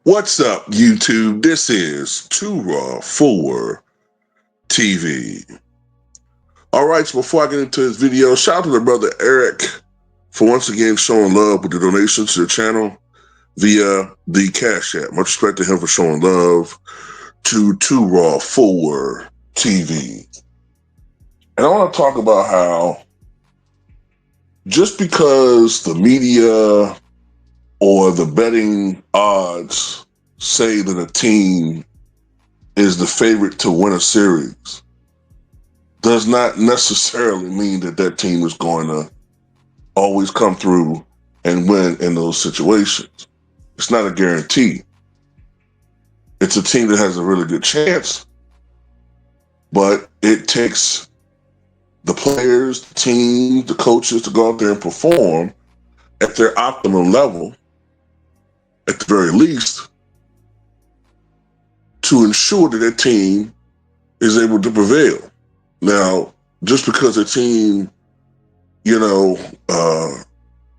What's up, YouTube? This is Too Raw for TV. All right, so before I get into this video, shout out to the brother Eric for once again showing love with the donations to the channel via the Cash App. Much respect to him for showing love to Too Raw for TV. And I want to talk about how just because the media or the betting odds say that a team is the favorite to win a series does not necessarily mean that that team is going to always come through and win in those situations. It's not a guarantee. It's a team that has a really good chance, but it takes the players, the team, the coaches to go out there and perform at their optimum level, at the very least, to ensure that their team is able to prevail. Now, just because a team,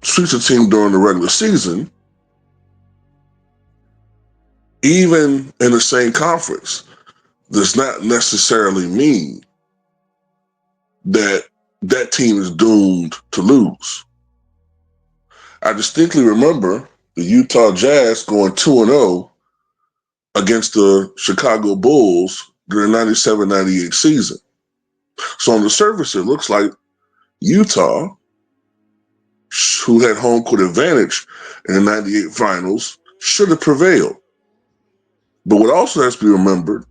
sweeps a team during the regular season, even in the same conference, does not necessarily mean that that team is doomed to lose. I distinctly remember the Utah Jazz going 2-0 against the Chicago Bulls during the 97-98 season. So on the surface, it looks like Utah, who had home court advantage in the 98 finals, should have prevailed. But what also has to be remembered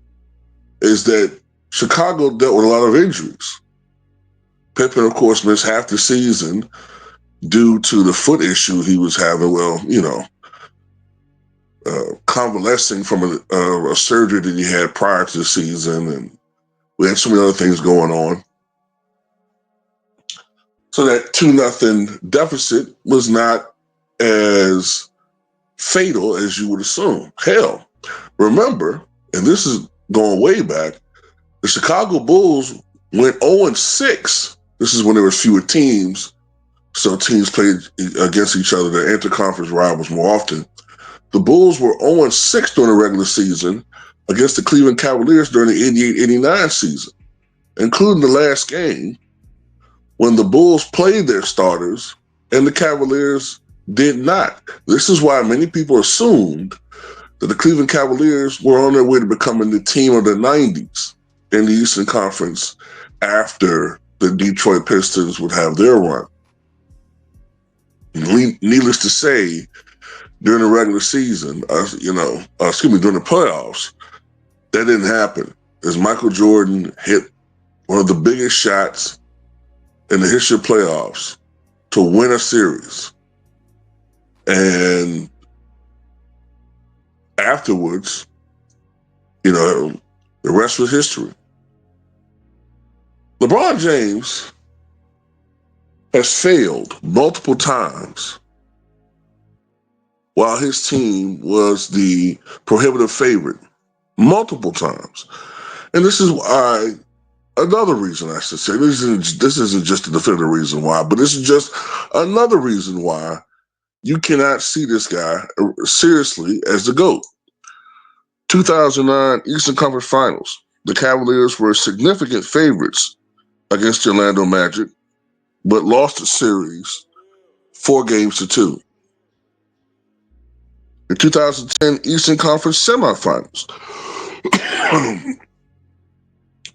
is that Chicago dealt with a lot of injuries. Pippen, of course, missed half the season due to the foot issue he was having. Convalescing from a surgery that he had prior to the season, and we had so many other things going on. So that 2-0 deficit was not as fatal as you would assume. Hell, remember, and this is going way back, the Chicago Bulls went 0-6. This is when there were fewer teams, so teams played against each other, their interconference rivals more often. The Bulls were 0-6 during the regular season against the Cleveland Cavaliers during the 88-89 season, including the last game when the Bulls played their starters and the Cavaliers did not. This is why many people assumed that the Cleveland Cavaliers were on their way to becoming the team of the 90s in the Eastern Conference after the Detroit Pistons would have their run. Needless to say, during the regular season, during the playoffs, that didn't happen, as Michael Jordan hit one of the biggest shots in the history of playoffs to win a series. And afterwards, the rest was history. LeBron James has failed multiple times while his team was the prohibitive favorite, multiple times. And this is why, another reason I should say, this isn't just a definitive reason why, but this is just another reason why you cannot see this guy seriously as the GOAT. 2009 Eastern Conference Finals. The Cavaliers were significant favorites against the Orlando Magic, but lost the series 4-2. The 2010 Eastern Conference Semifinals.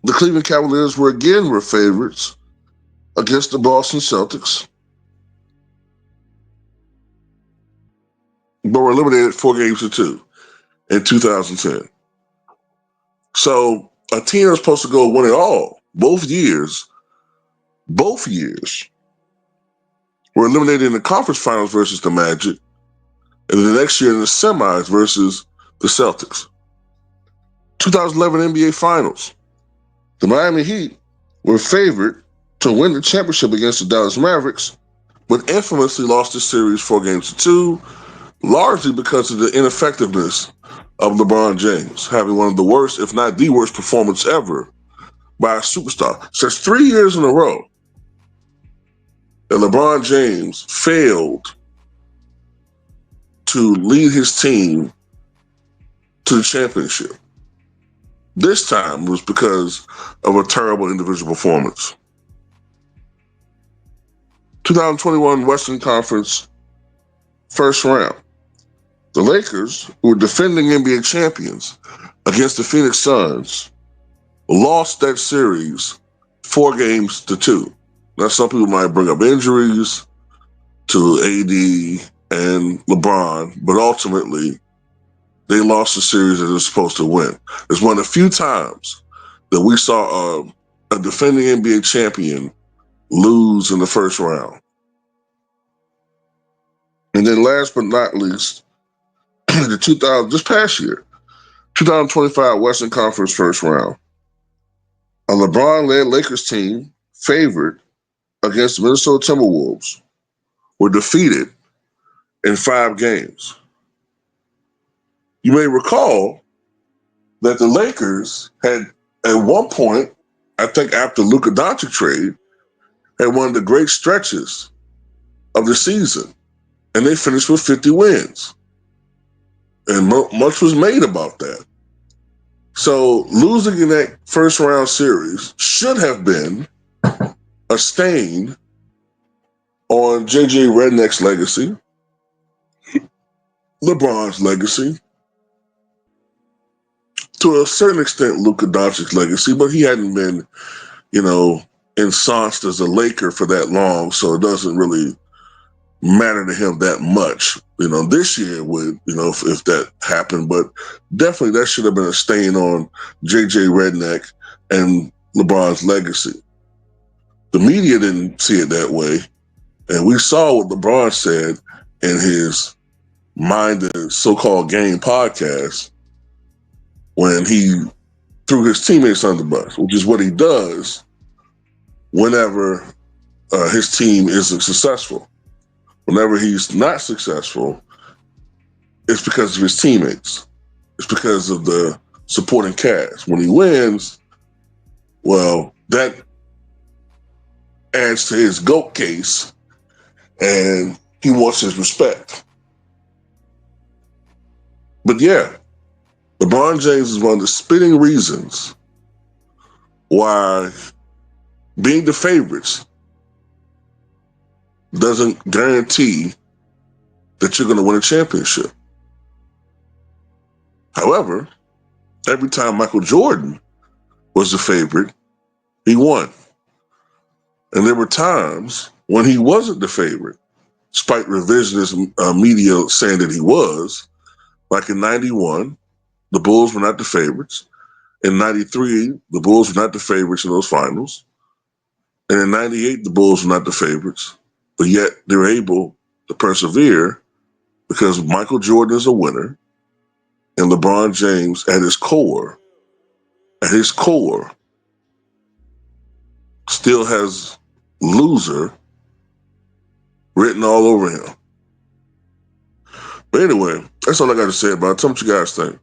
The Cleveland Cavaliers were favorites against the Boston Celtics, but were eliminated 4-2 in 2010. So a team that's supposed to go win it all, both years, were eliminated in the conference finals versus the Magic, and then the next year in the semis versus the Celtics. 2011 NBA Finals. The Miami Heat were favored to win the championship against the Dallas Mavericks, but infamously lost the series 4-2, largely because of the ineffectiveness of LeBron James, having one of the worst, if not the worst, performance ever by a superstar. So it's 3 years in a row that LeBron James failed to lead his team to the championship. This time was because of a terrible individual performance. 2021 Western Conference first round. The Lakers, who were defending NBA champions against the Phoenix Suns, lost that series 4-2. Now, some people might bring up injuries to AD and LeBron, but ultimately, they lost the series that they're supposed to win. It's one of the few times that we saw a defending NBA champion lose in the first round. And then last but not least, this past year, 2025 Western Conference first round. A LeBron-led Lakers team favored against the Minnesota Timberwolves were defeated in 5 games. You may recall that the Lakers had, at one point, I think after Luka Doncic trade, had one of the great stretches of the season, and they finished with 50 wins. And much was made about that. So losing in that first round series should have been a stain on JJ Redick's legacy, LeBron's legacy, to a certain extent Luka Doncic's legacy, but he hadn't been, ensconced as a Laker for that long, so it doesn't really matter to him that much. This year would, if that happened, but definitely that should have been a stain on JJ Redick and LeBron's legacy. The media didn't see it that way, and we saw what LeBron said in his Mind the So-Called Game podcast when he threw his teammates under the bus, which is what he does whenever his team isn't successful. Whenever he's not successful, it's because of his teammates. It's because of the supporting cast. When he wins, well, that adds to his GOAT case, and he wants his respect. But yeah, LeBron James is one of the spinning reasons why being the favorites doesn't guarantee that you're going to win a championship. However, every time Michael Jordan was the favorite, he won. And there were times when he wasn't the favorite, despite revisionist media saying that he was. Like in 91, the Bulls were not the favorites. In 93, the Bulls were not the favorites in those finals. And in 98, the Bulls were not the favorites. But yet they were able to persevere because Michael Jordan is a winner and LeBron James at his core, still has loser written all over him. But anyway, that's all I got to say about it. Tell me what you guys think.